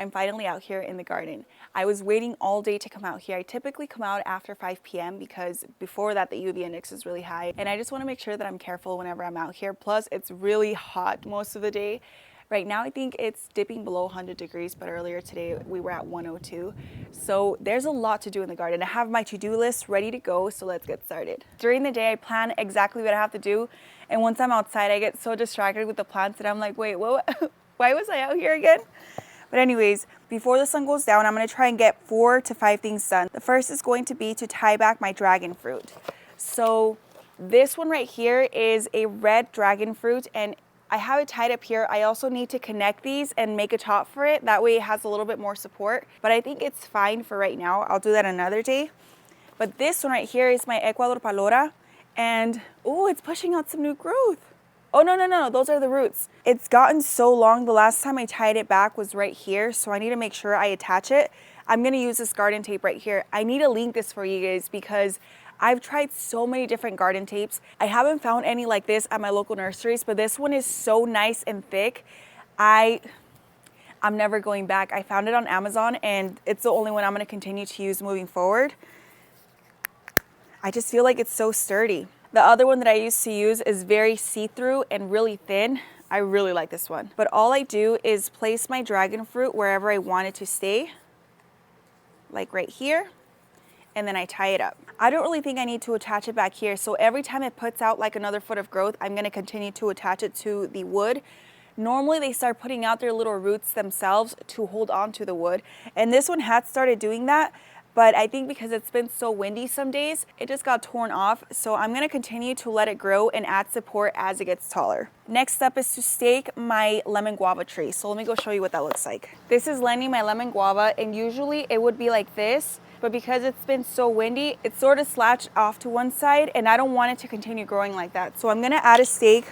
I'm finally out here in the garden. I was waiting all day to come out here. I typically come out after 5 p.m. because before that the UV index is really high, and I just want to make sure that I'm careful whenever I'm out here. Plus it's really hot most of the day. Right now I think it's dipping below 100 degrees, but earlier today we were at 102. So there's a lot to do in the garden. I have my to-do list ready to go, so let's get started. During the day I plan exactly what I have to do, and once I'm outside I get so distracted with the plants that I'm like, wait, what? Why was I out here again? But anyways, before the sun goes down, I'm going to try and get 4 to 5 things done. The first is going to be to tie back my dragon fruit. So this one right here is a red dragon fruit, and I have it tied up here. I also need to connect these and make a top for it. That way it has a little bit more support, but I think it's fine for right now. I'll do that another day. But this one right here is my Ecuador Palora, and oh, it's pushing out some new growth. Oh, no, those are the roots. It's gotten so long. The last time I tied it back was right here, so I need to make sure I attach it. I'm gonna use this garden tape right here. I need to link this for you guys because I've tried so many different garden tapes. I haven't found any like this at my local nurseries, but this one is so nice and thick. I'm never going back. I found it on Amazon, and it's the only one I'm gonna continue to use moving forward. I just feel like it's so sturdy. The other one that I used to use is very see-through and really thin. I really like this one. But all I do is place my dragon fruit wherever I want it to stay, like right here, and then I tie it up. I don't really think I need to attach it back here, so every time it puts out like another foot of growth, I'm gonna continue to attach it to the wood. Normally they start putting out their little roots themselves to hold on to the wood, and this one had started doing that, but I think because it's been so windy some days, it just got torn off. So I'm gonna continue to let it grow and add support as it gets taller. Next up is to stake my lemon guava tree. So let me go show you what that looks like. This is Lenny, my lemon guava, and usually it would be like this, but because it's been so windy, it's sort of slouched off to one side, and I don't want it to continue growing like that. So I'm gonna add a stake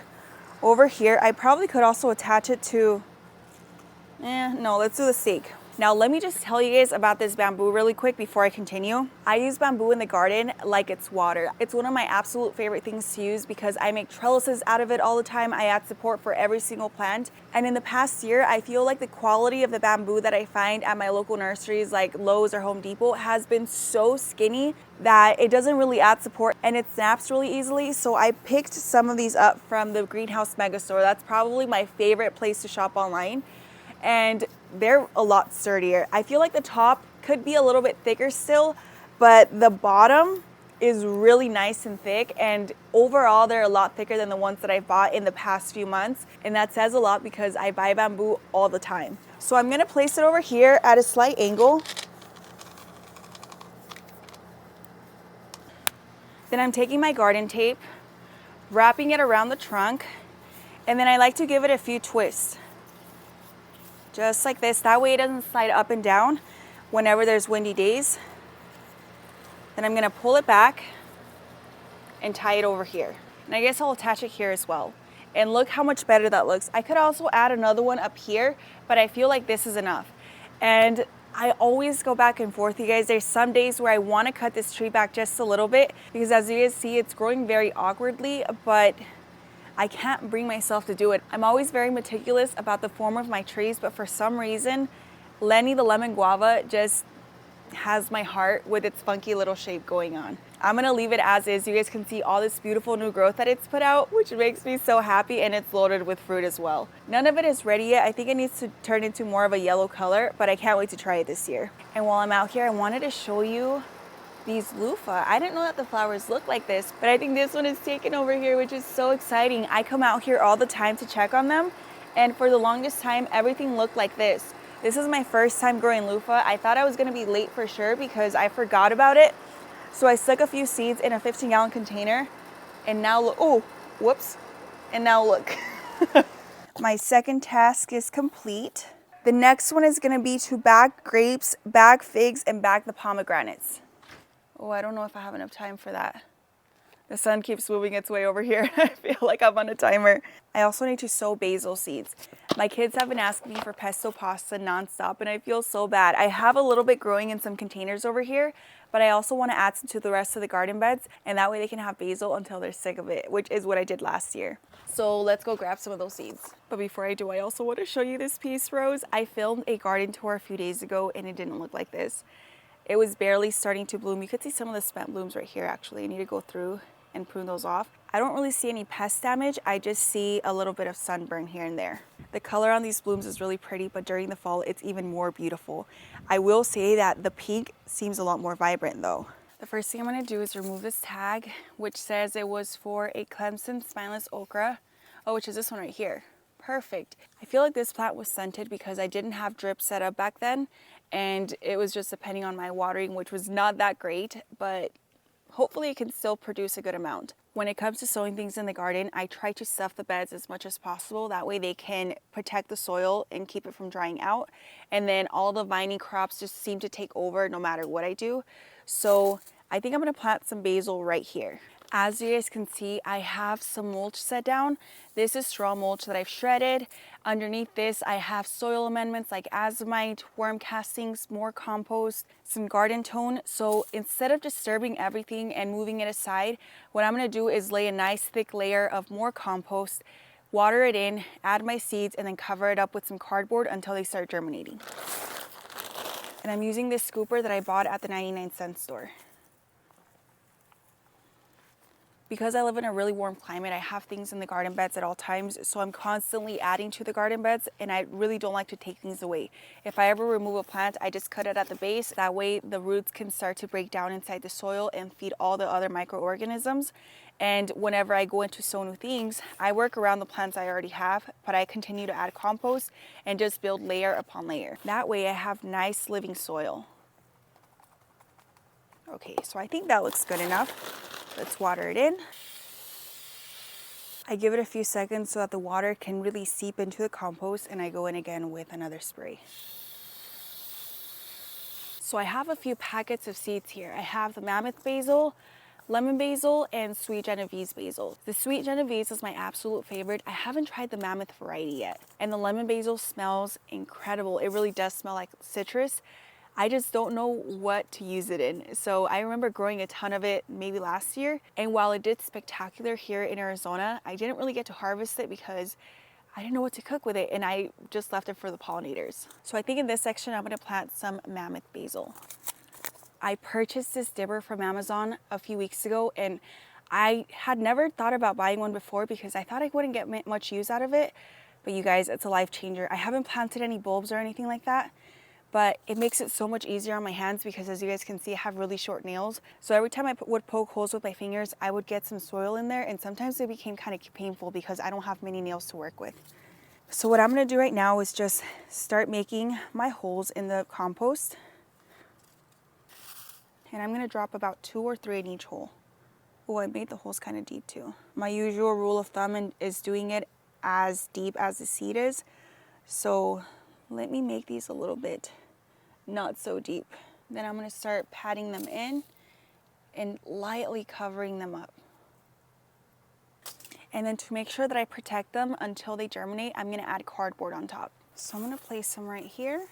over here. I probably could also attach it to, no, let's do the stake. Now let me just tell you guys about this bamboo really quick before I continue. I use bamboo in the garden like it's water. It's one of my absolute favorite things to use because I make trellises out of it all the time. I add support for every single plant. And in the past year, I feel like the quality of the bamboo that I find at my local nurseries like Lowe's or Home Depot has been so skinny that it doesn't really add support and it snaps really easily. So I picked some of these up from the Greenhouse Mega Store. That's probably my favorite place to shop online. And they're a lot sturdier. I feel like the top could be a little bit thicker still, but the bottom is really nice and thick, and overall they're a lot thicker than the ones that I've bought in the past few months, and that says a lot because I buy bamboo all the time. So I'm gonna place it over here at a slight angle. Then I'm taking my garden tape, wrapping it around the trunk, and then I like to give it a few twists. Just like this, that way it doesn't slide up and down whenever there's windy days. Then I'm gonna pull it back and tie it over here. And I guess I'll attach it here as well. And look how much better that looks. I could also add another one up here, but I feel like this is enough. And I always go back and forth, you guys. There's some days where I wanna cut this tree back just a little bit because as you guys see, it's growing very awkwardly, but I can't bring myself to do it. I'm always very meticulous about the form of my trees, but for some reason, Lenny the lemon guava just has my heart with its funky little shape going on. I'm gonna leave it as is. You guys can see all this beautiful new growth that it's put out, which makes me so happy, and it's loaded with fruit as well. None of it is ready yet. I think it needs to turn into more of a yellow color, but I can't wait to try it this year. And while I'm out here, I wanted to show you these Luffa. I didn't know that the flowers look like this, but I think this one is taken over here, which is so exciting. I come out here all the time to check on them, and for the longest time, everything looked like this. This is my first time growing Luffa. I thought I was gonna be late for sure because I forgot about it. So I stuck a few seeds in a 15-gallon container, and now look, oh, whoops. And now look. My second task is complete. The next one is gonna be to bag grapes, bag figs, and bag the pomegranates. Oh, I don't know if I have enough time for that. The sun keeps moving its way over here. I feel like I'm on a timer. I also need to sow basil seeds. My kids have been asking me for pesto pasta nonstop and I feel so bad. I have a little bit growing in some containers over here, but I also want to add some to the rest of the garden beds, and that way they can have basil until they're sick of it, which is what I did last year. So let's go grab some of those seeds. But before I do, I also want to show you this piece, Rose. I filmed a garden tour a few days ago and it didn't look like this. It was barely starting to bloom. You could see some of the spent blooms right here actually. I need to go through and prune those off. I don't really see any pest damage. I just see a little bit of sunburn here and there. The color on these blooms is really pretty, but during the fall, it's even more beautiful. I will say that the pink seems a lot more vibrant though. The first thing I'm gonna do is remove this tag, which says it was for a Clemson spineless okra. Oh, which is this one right here. Perfect. I feel like this plant was scented because I didn't have drip set up back then, and it was just depending on my watering, which was not that great, but hopefully it can still produce a good amount. When it comes to sowing things in the garden, I try to stuff the beds as much as possible. That way they can protect the soil and keep it from drying out. And then all the vining crops just seem to take over no matter what I do. So I think I'm gonna plant some basil right here. As you guys can see, I have some mulch set down. This is straw mulch that I've shredded. Underneath this, I have soil amendments like azomite, worm castings, more compost, some garden tone. So instead of disturbing everything and moving it aside, what I'm gonna do is lay a nice thick layer of more compost, water it in, add my seeds, and then cover it up with some cardboard until they start germinating. And I'm using this scooper that I bought at the 99-cent store. Because I live in a really warm climate, I have things in the garden beds at all times, so I'm constantly adding to the garden beds, and I really don't like to take things away. If I ever remove a plant, I just cut it at the base. That way the roots can start to break down inside the soil and feed all the other microorganisms. And whenever I go into sow new things, I work around the plants I already have, but I continue to add compost and just build layer upon layer. That way I have nice living soil. Okay, so I think that looks good enough. Let's water it in. I give it a few seconds so that the water can really seep into the compost, and I go in again with another spray. So I have a few packets of seeds here. I have the mammoth basil, lemon basil, and sweet Genovese basil. The sweet Genovese is my absolute favorite. I haven't tried the mammoth variety yet. And the lemon basil smells incredible. It really does smell like citrus. I just don't know what to use it in. So I remember growing a ton of it maybe last year. And while it did spectacular here in Arizona, I didn't really get to harvest it because I didn't know what to cook with it. And I just left it for the pollinators. So I think in this section, I'm gonna plant some mammoth basil. I purchased this Dibber from Amazon a few weeks ago, and I had never thought about buying one before because I thought I wouldn't get much use out of it. But you guys, it's a life changer. I haven't planted any bulbs or anything like that, but it makes it so much easier on my hands because, as you guys can see, I have really short nails. So every time I would poke holes with my fingers, I would get some soil in there, and sometimes it became kind of painful because I don't have many nails to work with. So what I'm gonna do right now is just start making my holes in the compost. And I'm gonna drop about 2 or 3 in each hole. Oh, I made the holes kind of deep too. My usual rule of thumb is doing it as deep as the seed is. So let me make these a little bit not so deep. Then I'm gonna start patting them in and lightly covering them up. And then to make sure that I protect them until they germinate, I'm gonna add cardboard on top. So I'm gonna place some right here.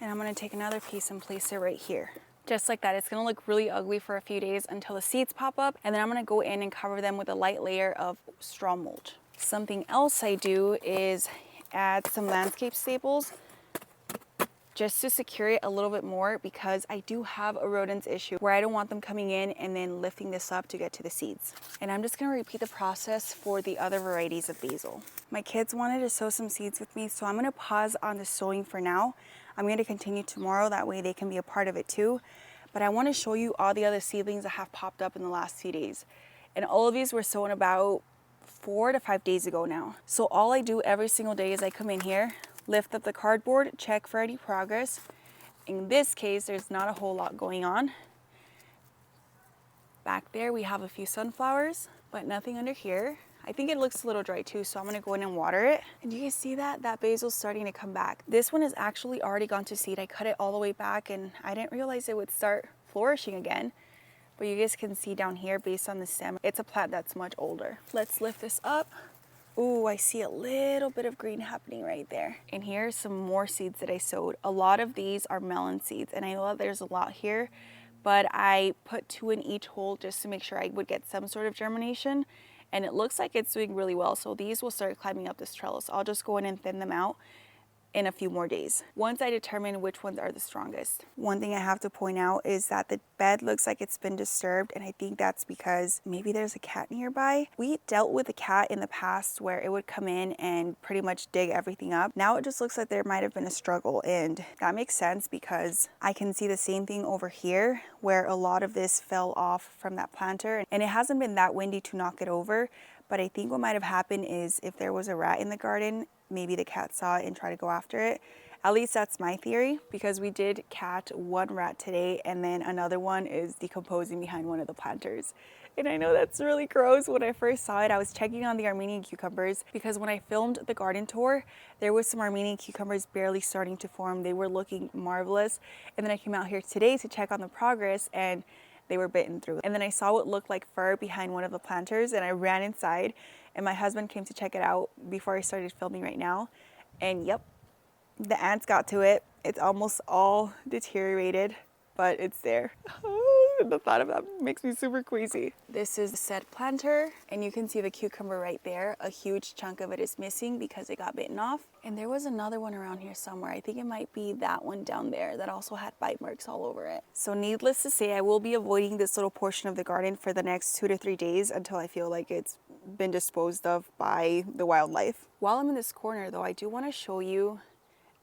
And I'm gonna take another piece and place it right here. Just like that. It's gonna look really ugly for a few days until the seeds pop up, and then I'm gonna go in and cover them with a light layer of straw mulch. Something else I do is add some landscape staples just to secure it a little bit more, because I do have a rodents issue where I don't want them coming in and then lifting this up to get to the seeds. And I'm just gonna repeat the process for the other varieties of basil. My kids wanted to sow some seeds with me, so I'm gonna pause on the sowing for now. I'm gonna continue tomorrow, that way they can be a part of it too. But I wanna show you all the other seedlings that have popped up in the last few days. And all of these were sown about 4 to 5 days ago now. So all I do every single day is I come in here, lift up the cardboard, check for any progress. In this case, there's not a whole lot going on. Back there we have a few sunflowers, but nothing under here. I think it looks a little dry too, so I'm gonna go in and water it. And you guys see that? That basil's starting to come back. This one has actually already gone to seed. I cut it all the way back and I didn't realize it would start flourishing again. But you guys can see down here based on the stem, it's a plant that's much older. Let's lift this up. Ooh, I see a little bit of green happening right there. And here's some more seeds that I sowed. A lot of these are melon seeds, and I know that there's a lot here, but I put 2 in each hole just to make sure I would get some sort of germination. And it looks like it's doing really well. So these will start climbing up this trellis. I'll just go in and thin them out in a few more days once I determine which ones are the strongest. One thing I have to point out is that the bed looks like it's been disturbed, and I think that's because maybe there's a cat nearby. We dealt with a cat in the past where it would come in and pretty much dig everything up. Now it just looks like there might have been a struggle, and that makes sense because I can see the same thing over here where a lot of this fell off from that planter, and it hasn't been that windy to knock it over. But I think what might have happened is if there was a rat in the garden, maybe the cat saw it and tried to go after it. At least that's my theory, because we did catch one rat today and then another one is decomposing behind one of the planters. And I know that's really gross. When I first saw it, I was checking on the Armenian cucumbers because when I filmed the garden tour, there was some Armenian cucumbers barely starting to form. They were looking marvelous. And then I came out here today to check on the progress and they were bitten through. And then I saw what looked like fur behind one of the planters and I ran inside and my husband came to check it out before I started filming right now. And yep, the ants got to it. It's almost all deteriorated, but it's there. The thought of that makes me super queasy. This is the said planter and you can see the cucumber right there. A huge chunk of it is missing because it got bitten off. And there was another one around here somewhere. I think it might be that one down there that also had bite marks all over it. So needless to say, I will be avoiding this little portion of the garden for the next 2 to 3 days until I feel like it's been disposed of by the wildlife. While I'm in this corner though, I do want to show you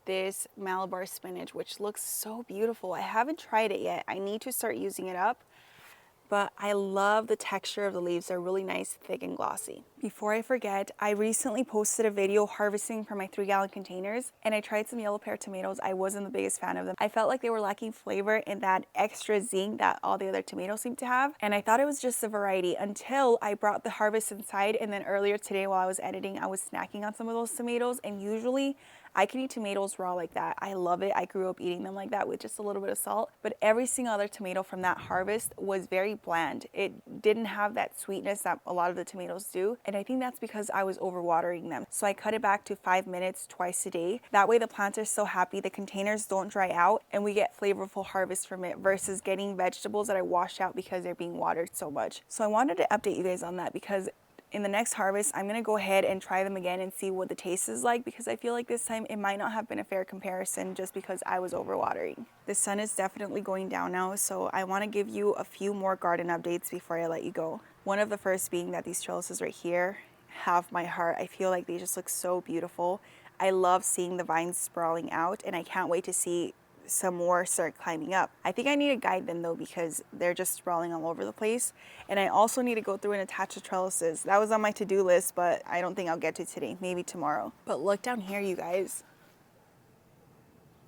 this Malabar spinach, which looks so beautiful. I haven't tried it yet. I need to start using it up, but I love the texture of the leaves. They're really nice, thick and glossy. Before I forget, I recently posted a video harvesting from my 3-gallon containers and I tried some yellow pear tomatoes. I wasn't the biggest fan of them. I felt like they were lacking flavor and that extra zing that all the other tomatoes seem to have. And I thought it was just a variety until I brought the harvest inside. And then earlier today while I was editing, I was snacking on some of those tomatoes, and usually I can eat tomatoes raw like that. I love it. I grew up eating them like that with just a little bit of salt. But every single other tomato from that harvest was very bland. It didn't have that sweetness that a lot of the tomatoes do. And I think that's because I was overwatering them. So I cut it back to 5 minutes twice a day. That way the plants are still happy, the containers don't dry out, and we get flavorful harvest from it versus getting vegetables that I wash out because they're being watered so much. So I wanted to update you guys on that because in the next harvest, I'm gonna go ahead and try them again and see what the taste is like, because I feel like this time it might not have been a fair comparison just because I was overwatering. The sun is definitely going down now, so I wanna give you a few more garden updates before I let you go. One of the first being that these trellises right here have my heart. I feel like they just look so beautiful. I love seeing the vines sprawling out and I can't wait to see some more start climbing up. I think I need to guide them though because they're just sprawling all over the place. And I also need to go through and attach the trellises. That was on my to-do list, but I don't think I'll get to today, maybe tomorrow. But look down here, you guys.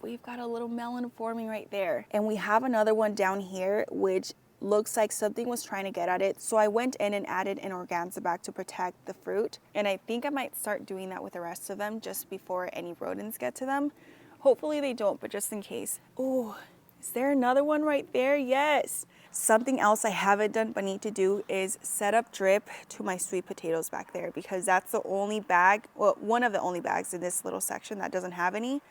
We've got a little melon forming right there. And we have another one down here, which looks like something was trying to get at it. So I went in and added an organza back to protect the fruit. And I think I might start doing that with the rest of them just before any rodents get to them. Hopefully they don't, but just in case. Oh, is there another one right there? Yes. Something else I haven't done but need to do is set up drip to my sweet potatoes back there because that's the only bag, well, one of the only bags in this little section that doesn't have any.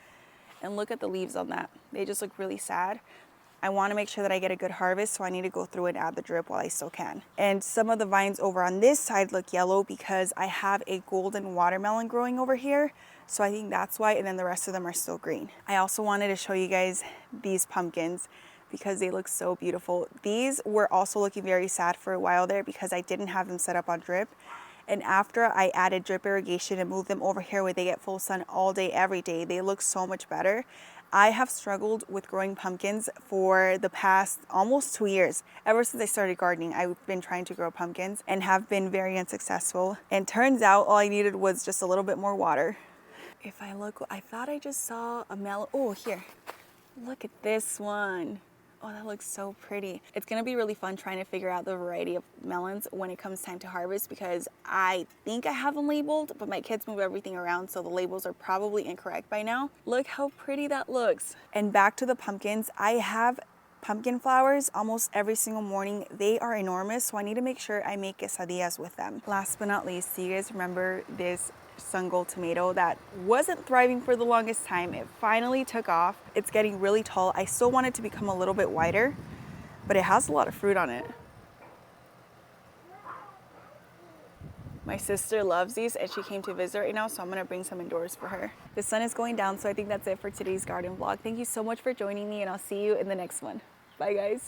And look at the leaves on that. They just look really sad. I want to make sure that I get a good harvest, so I need to go through and add the drip while I still can. And some of the vines over on this side look yellow because I have a golden watermelon growing over here. So I think that's why, and then the rest of them are still green. I also wanted to show you guys these pumpkins because they look so beautiful. These were also looking very sad for a while there because I didn't have them set up on drip. And after I added drip irrigation and moved them over here where they get full sun all day, every day, they look so much better. I have struggled with growing pumpkins for the past almost 2 years. Ever since I started gardening, I've been trying to grow pumpkins and have been very unsuccessful. And turns out all I needed was just a little bit more water. If I look, I thought I just saw a melon. Oh, here. Look at this one. Oh, that looks so pretty. It's gonna be really fun trying to figure out the variety of melons when it comes time to harvest, because I think I have them labeled, but my kids move everything around, so the labels are probably incorrect by now. Look how pretty that looks. And back to the pumpkins, I have pumpkin flowers almost every single morning. They are enormous, so I need to make sure I make quesadillas with them. Last but not least, do you guys remember this sun gold tomato that wasn't thriving for the longest time? It finally took off. It's getting really tall. I still want it to become a little bit wider, but it has a lot of fruit on it. My sister loves these and she came to visit right now, so I'm gonna bring some indoors for her. The sun is going down, so I think that's it for today's garden vlog. Thank you so much for joining me, and I'll see you in the next one. Bye guys.